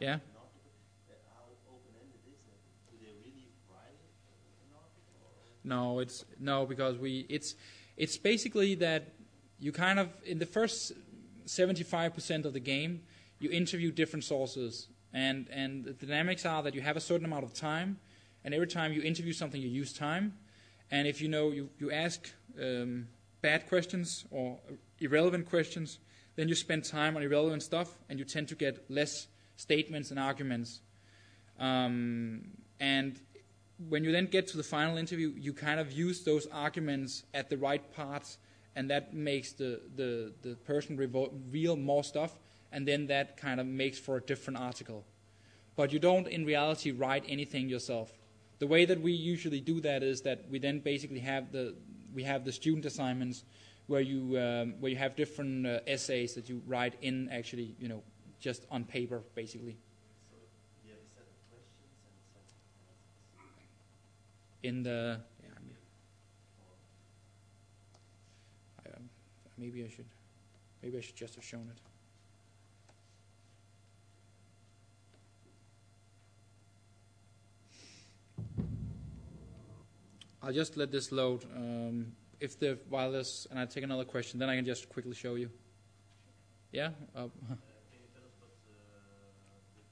Yeah. an article. How open-ended is that? Do they really write an article? Or? No, because it's basically that you kind of in the first 75% of the game you interview different sources, and the dynamics are that you have a certain amount of time, and every time you interview something you use time, and if you ask bad questions or irrelevant questions, then you spend time on irrelevant stuff, and you tend to get less statements and arguments. And when you then get to the final interview, you kind of use those arguments at the right parts, and that makes the person reveal more stuff, and then that kind of makes for a different article. But you don't, in reality, write anything yourself. The way that we usually do that is that we then basically have the student assignments where you have different essays that you write in actually, just on paper, basically. So you have a set of questions and a set of answers. In the maybe I should just have shown it. I'll just let this load. While this, and I take another question, then I can just quickly show you. Yeah. Can you tell us what the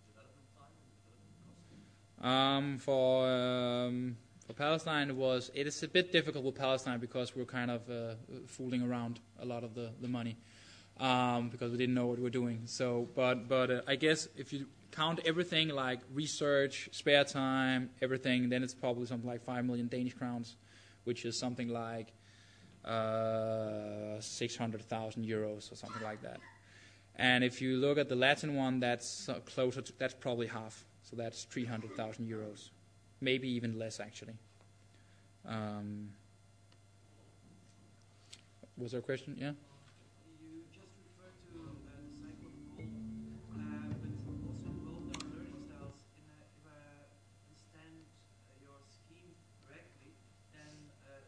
development time and development cost? For Palestine, it is a bit difficult with Palestine because we're kind of fooling around a lot of the money because we didn't know what we were doing. So, but I guess if you count everything like research, spare time, everything, then it's probably something like 5 million Danish crowns, which is something like 600,000 euros or something like that. And if you look at the Latin one, that's that's probably half. So that's 300,000 euros. Maybe even less, actually. Was there a question? Yeah? You just referred to the cycle of gold, but also involved our learning styles. If I understand your scheme correctly, then the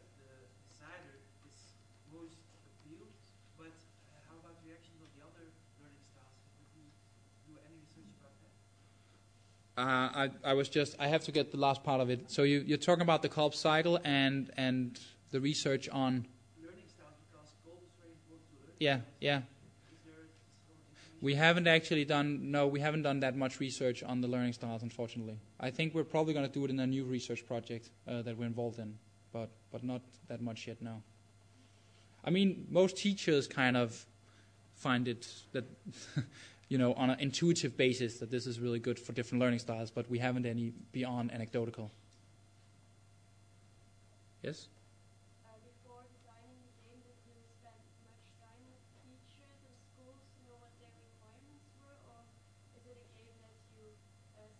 decider is most appealed, but how about reactions of the other learning styles? Did you do any research about that? I have to get the last part of it. So you're talking about the Kolb cycle and the research on. Learning styles, because gold is very important to learn. Yeah. Is there some information? We haven't done that much research on the learning styles, unfortunately. I think we're probably going to do it in a new research project that we're involved in, but not that much yet, no. I mean, most teachers kind of find it that, on an intuitive basis that this is really good for different learning styles, but we haven't any beyond anecdotal. Yes? Before designing the game, did you spend much time with teachers and schools to know what their requirements were, or is it a game that you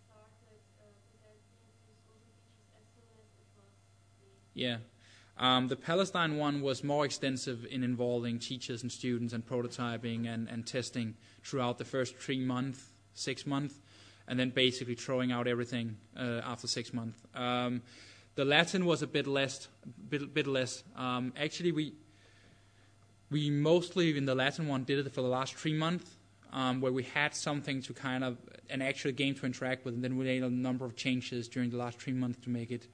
started presenting to schools and teachers as soon as it was made? Yeah. The Palestine one was more extensive in involving teachers and students and prototyping and testing throughout the first 3 months, 6 months, and then basically throwing out everything after 6 months. The Latin was a bit less. Actually, we mostly in the Latin one did it for the last 3 months, where we had something to kind of an actual game to interact with, and then we made a number of changes during the last 3 months to make it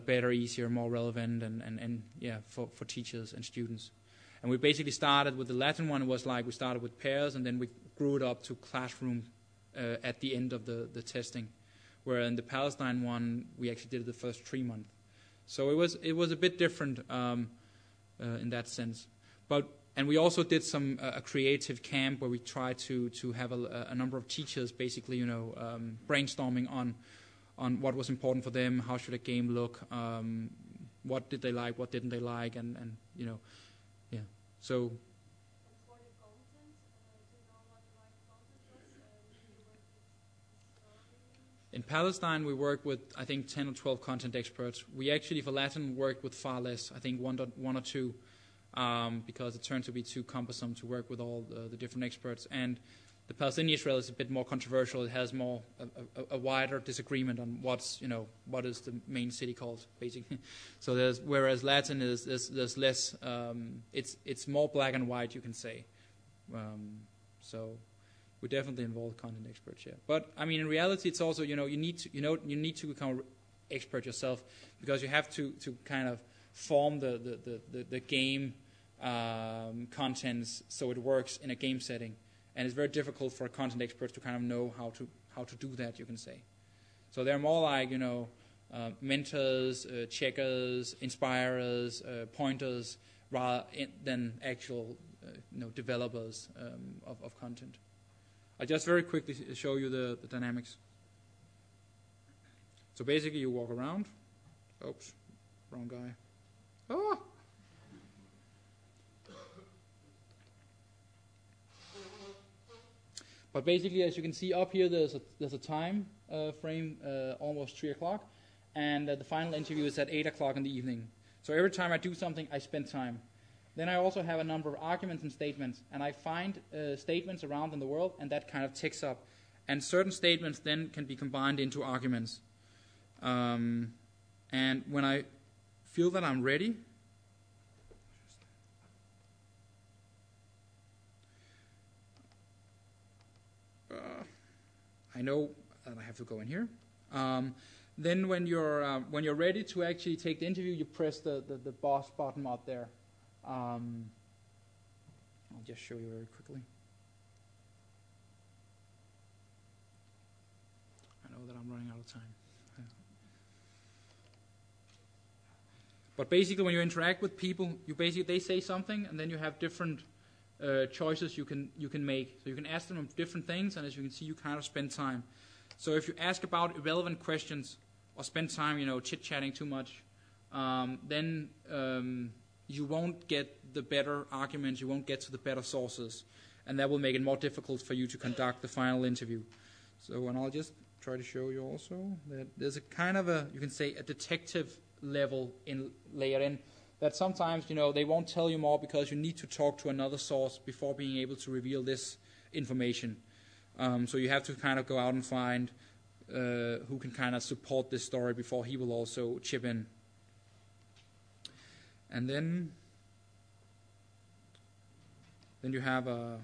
better, easier, more relevant, and for teachers and students. And we basically started with the Latin one. It was like we started with pairs, and then we grew it up to classroom at the end of the testing. Where in the Palestine one, we actually did it the first 3 months. So it was a bit different in that sense. And we also did a creative camp where we tried to have a number of teachers basically, brainstorming on what was important for them, how should a game look, what did they like, what didn't they like, and yeah. So. And for the content, to know what the right content was, did you work with historians? In Palestine, we worked with, I think, 10 or 12 content experts. We actually, for Latin, worked with far less, I think one or two, because it turned to be too cumbersome to work with all the different experts. And the Palestinian-Israel is a bit more controversial. It has more a wider disagreement on what is the main city called, basically. So whereas Latin there's less. It's more black and white, you can say. So we definitely involve content experts, yeah. But I mean, in reality, it's also, you need to become an expert yourself, because you have to kind of form the game contents so it works in a game setting, and it's very difficult for content experts to kind of know how to do that, you can say. So they're more like, mentors, checkers, inspirers, pointers, rather than actual developers of content. I'll just very quickly show you the dynamics. So basically you walk around. Oops, wrong guy. Oh! But basically, as you can see up here, there's a time frame, almost 3 o'clock, and the final interview is at 8 o'clock in the evening. So every time I do something, I spend time. Then I also have a number of arguments and statements, and I find statements around in the world, and that kind of ticks up. And certain statements then can be combined into arguments. And when I feel that I'm ready, I know that I have to go in here. Then when you're ready to actually take the interview, you press the boss button up there. I'll just show you very quickly. I know that I'm running out of time. But basically, when you interact with people, they say something, and then you have different choices you can make. So you can ask them different things, and as you can see, you kind of spend time. So if you ask about irrelevant questions or spend time, chit-chatting too much, then you won't get the better arguments, you won't get to the better sources, and that will make it more difficult for you to conduct the final interview. So, and I'll just try to show you also that there's a kind of you can say, a detective level layered in, that sometimes, they won't tell you more because you need to talk to another source before being able to reveal this information. So you have to kind of go out and find who can kind of support this story before he will also chip in. And then you have a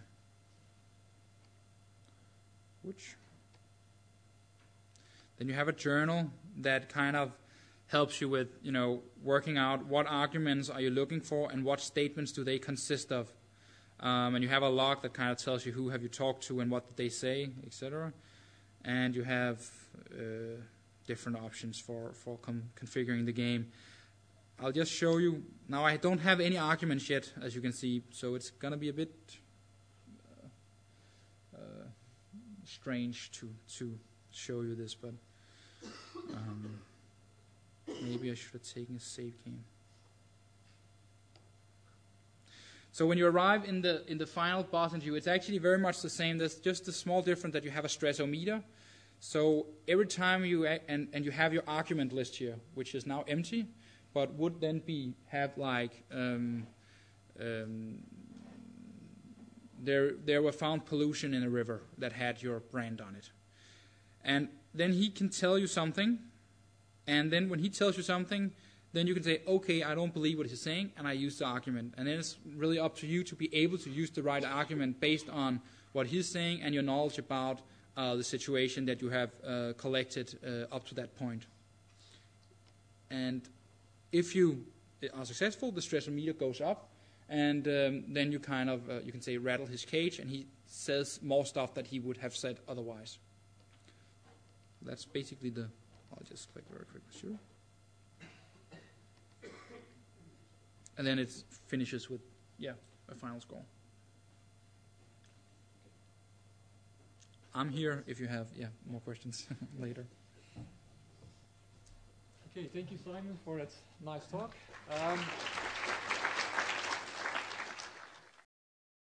journal that kind of helps you with, working out what arguments are you looking for and what statements do they consist of. And you have a log that kind of tells you who have you talked to and what did they say, etc. And you have different options for configuring the game. I'll just show you. Now I don't have any arguments yet, as you can see, so it's going to be a bit strange to show you this, but maybe I should have taken a save game. So when you arrive in the final boss interview, it's actually very much the same. There's just a small difference that you have a stressometer. So every time you and you have your argument list here, which is now empty, but would then have like there were found pollution in a river that had your brand on it, and then he can tell you something, and then when he tells you something, then you can say, okay, I don't believe what he's saying, and I use the argument. And then it's really up to you to be able to use the right argument based on what he's saying and your knowledge about the situation that you have collected up to that point. And if you are successful, the stressometer goes up, and then you kind of, you can say, rattle his cage, and he says more stuff that he would have said otherwise. That's basically I'll just click very quickly, sure. And then it finishes with, a final score. I'm here if you have, more questions later. Okay, thank you, Simon, for that nice talk.